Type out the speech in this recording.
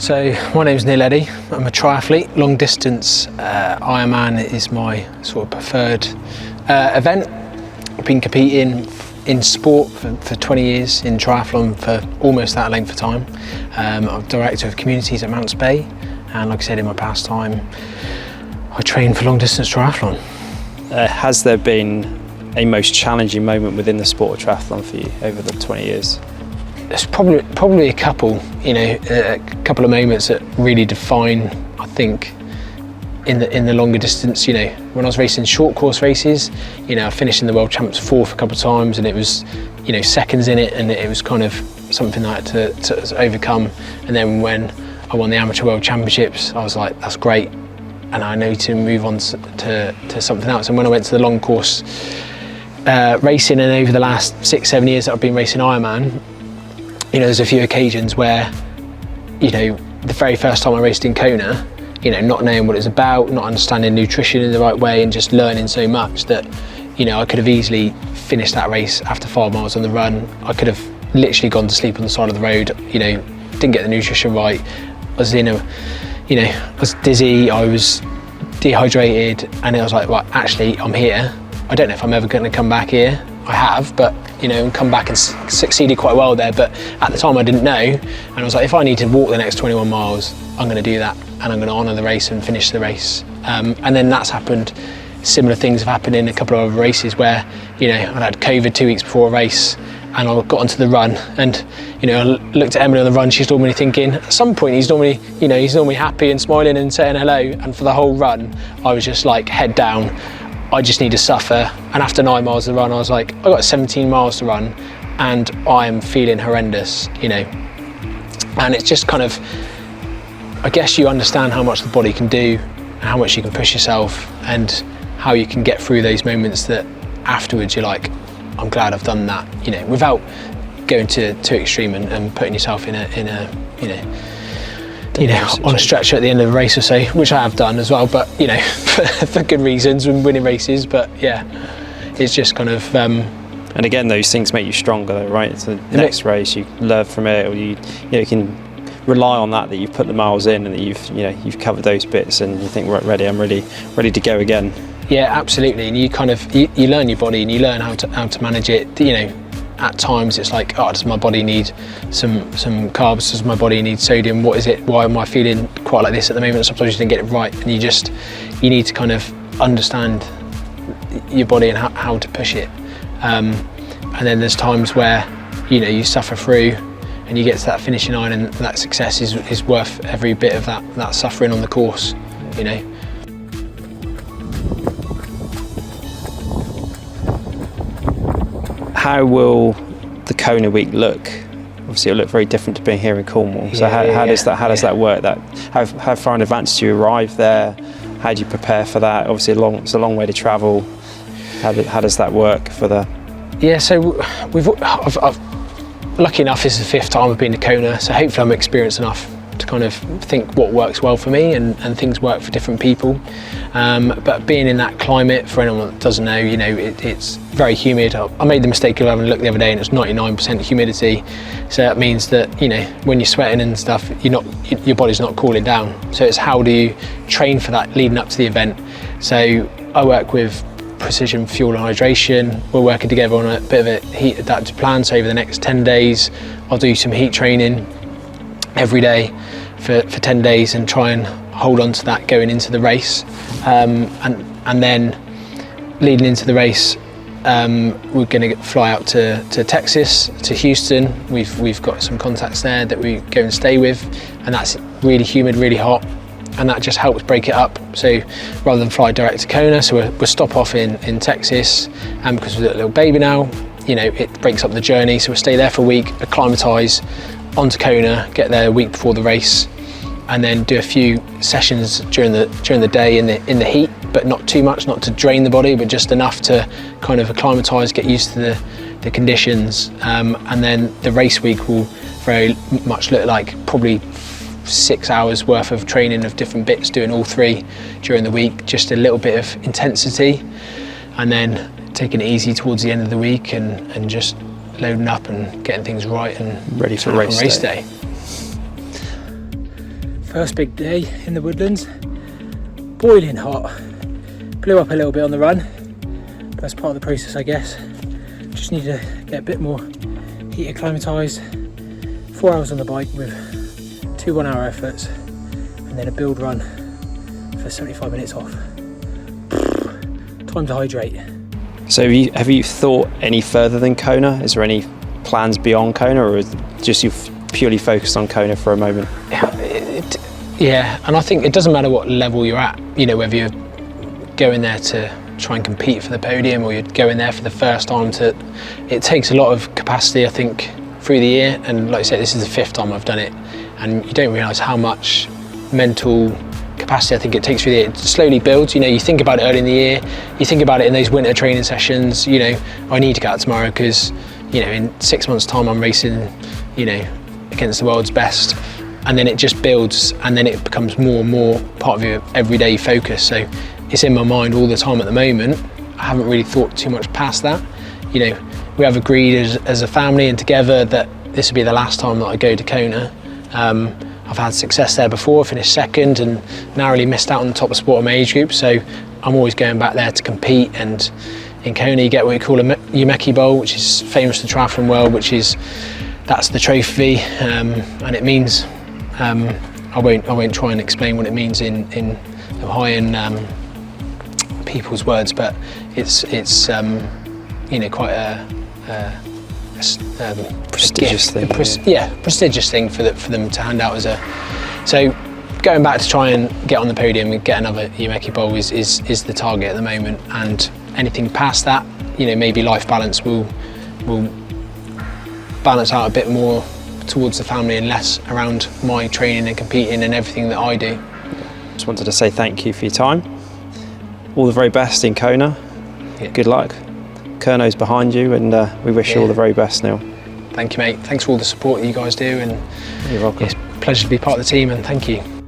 So my name's Eddy. I'm a triathlete. Long distance Ironman is my sort of preferred event. I've been competing in sport for 20 years, in triathlon for almost that length of time. I'm director of communities at Mounts Bay, and like I said, in my pastime, I train for long distance triathlon. Has there been a most challenging moment within the sport of triathlon for you over the 20 years? There's probably a couple, a couple of moments that really define, I think, in the longer distance. When I was racing short course races, I finished in the World Champs fourth a couple of times, and it was, seconds in it, and it was kind of something that I had to overcome. And then when I won the Amateur World Championships, I was like, that's great, and I know to move on to something else. And when I went to the long course racing, and over the last 6-7 years that I've been racing Ironman, there's a few occasions where, the very first time I raced in Kona, not knowing what it's about, not understanding nutrition in the right way, and just learning so much that, I could have easily finished that race after 5 miles on the run. I could have literally gone to sleep on the side of the road, didn't get the nutrition right. I was I was dizzy, I was dehydrated, and I was like, well, actually, I'm here. I don't know if I'm ever going to come back here. I have, but and come back and succeeded quite well there. But at the time I didn't know, and I was like, if I need to walk the next 21 miles, I'm going to do that, and I'm going to honour the race and finish the race. And then that's happened. Similar things have happened in a couple of other races where, I had COVID 2 weeks before a race, and I got onto the run, and I looked at Emily on the run. She's normally thinking, at some point he's normally happy and smiling and saying hello, and for the whole run I was just like head down. I just need to suffer. And after 9 miles of the run, I was like, I got 17 miles to run, and I am feeling horrendous, And it's just kind of, I guess you understand how much the body can do, and how much you can push yourself, and how you can get through those moments that afterwards you're like, I'm glad I've done that, without going too extreme and putting yourself in a on a stretcher at the end of the race or so, which I have done as well, but for good reasons, and winning races. But yeah, it's just kind of and again, those things make you stronger though, right? So the next race you learn from it, or you can rely on that you've put the miles in, and that you've covered those bits, and you think, right, I'm ready to go again. Yeah, absolutely. And you kind of you learn your body, and you learn how to manage it. At times it's like, does my body need some carbs? Does my body need sodium? What is it? Why am I feeling quite like this at the moment? Sometimes you didn't get it right, and you need to kind of understand your body and how to push it. And then there's times where you suffer through, and you get to that finishing line, and that success is worth every bit of that suffering on the course. How will the Kona week look? Obviously, it'll look very different to being here in Cornwall. So how does that work? How far in advance do you arrive there? How do you prepare for that? Obviously, it's a long way to travel. How does that work for the? Yeah, so I've lucky enough, this is the 5th time I've been to Kona, so hopefully I'm experienced enough to kind of think what works well for me, and things work for different people. But being in that climate, for anyone that doesn't know, it's very humid. I made the mistake of having a look the other day, and it's 99% humidity. So that means that when you're sweating and stuff, your body's not cooling down. So it's how do you train for that leading up to the event. So I work with Precision Fuel and Hydration. We're working together on a bit of a heat adapted plan. So over the next 10 days, I'll do some heat training every day for 10 days and try and hold on to that going into the race. And then leading into the race, we're going to fly out to Texas, to Houston. We've got some contacts there that we go and stay with, and that's really humid, really hot, and that just helps break it up. So rather than fly direct to Kona, so we'll stop off in Texas, and because we've got a little baby now, it breaks up the journey. So we'll stay there for a week, acclimatise onto Kona, get there a week before the race, and then do a few sessions during the day in the heat, but not too much, not to drain the body, but just enough to kind of acclimatise, get used to the conditions. And then the race week will very much look like probably 6 hours worth of training of different bits, doing all 3 during the week, just a little bit of intensity, and then taking it easy towards the end of the week and just loading up and getting things right and ready for race day. First big day in the woodlands, boiling hot. Blew up a little bit on the run, but that's part of the process, I guess. Just need to get a bit more heat acclimatised. 4 hours on the bike with 2 1-hour efforts, and then a build run for 75 minutes off. Time to hydrate. So have you thought any further than Kona? Is there any plans beyond Kona, or is it just you purely focused on Kona for a moment? Yeah, and I think it doesn't matter what level you're at, you know, whether you're going there to try and compete for the podium or you're going there for the first time. It takes a lot of capacity, I think, through the year, and like I said, this is the 5th time I've done it, and you don't realise how much mental capacity I think it takes through the year. It slowly builds, you know, you think about it early in the year, you think about it in those winter training sessions, you know, I need to get out tomorrow because, you know, in 6 months' time I'm racing, you know, against the world's best, and then it just builds, and then it becomes more and more part of your everyday focus. So it's in my mind all the time at the moment. I haven't really thought too much past that. You know, we have agreed as a family and together that this will be the last time that I go to Kona. I've had success there before, finished 2nd and narrowly missed out on the top of sport of my age group, so I'm always going back there to compete. And in Kona you get what we call a Yumeki Bowl, which is famous to the triathlon world, that's the trophy, and it means, I won't try and explain what it means in Hawaiian people's words, but it's you know, quite a prestigious thing. Prestigious thing for them to hand out as a. So going back to try and get on the podium and get another Yumeki Bowl is the target at the moment, and anything past that, you know, maybe life balance will balance out a bit more towards the family and less around my training and competing and everything that I do. Just wanted to say thank you for your time. All the very best in Kona. Yeah. Good luck. Kernow's behind you, and we wish you all the very best, Neil. Thank you, mate. Thanks for all the support that you guys do, and you're welcome. It's a pleasure to be part of the team, and thank you.